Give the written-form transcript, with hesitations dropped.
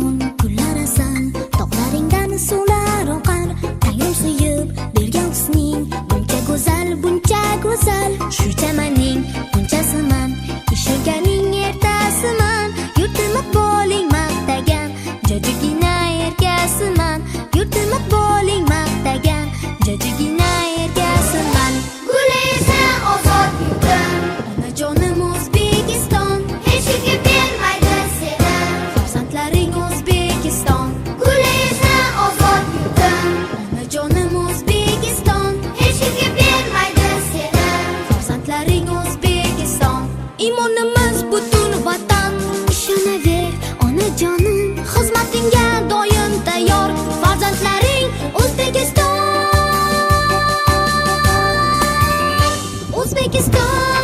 O'zbekiston kunlar asal, tog'laringdan suvlar oqar. Tangrim suyib bergan husning buncha go'zal, buncha go'zal. Shu chamaning bunchasiman, ishonganing ertasiman. Yurtimni bo'ling maqtagan, jajigina erkasiman. Yurtimni bo'ling maqtagan, jajigina erkasiman. Guli esa ozod yurtim, Onajonim O'zbekiston, hech kimga bermaydi seni. farzandlaring O'zbekiston. Guli esa ozod yurtim, Onajonim O'zbekiston, hech kimga bermaydi seni. farzandlaring O'zbekiston. Imonimiz butun vatan, ishonaver onajonim, xizmatingga doim tayyor. Farzandlaring O'zbekiston, O'zbekiston.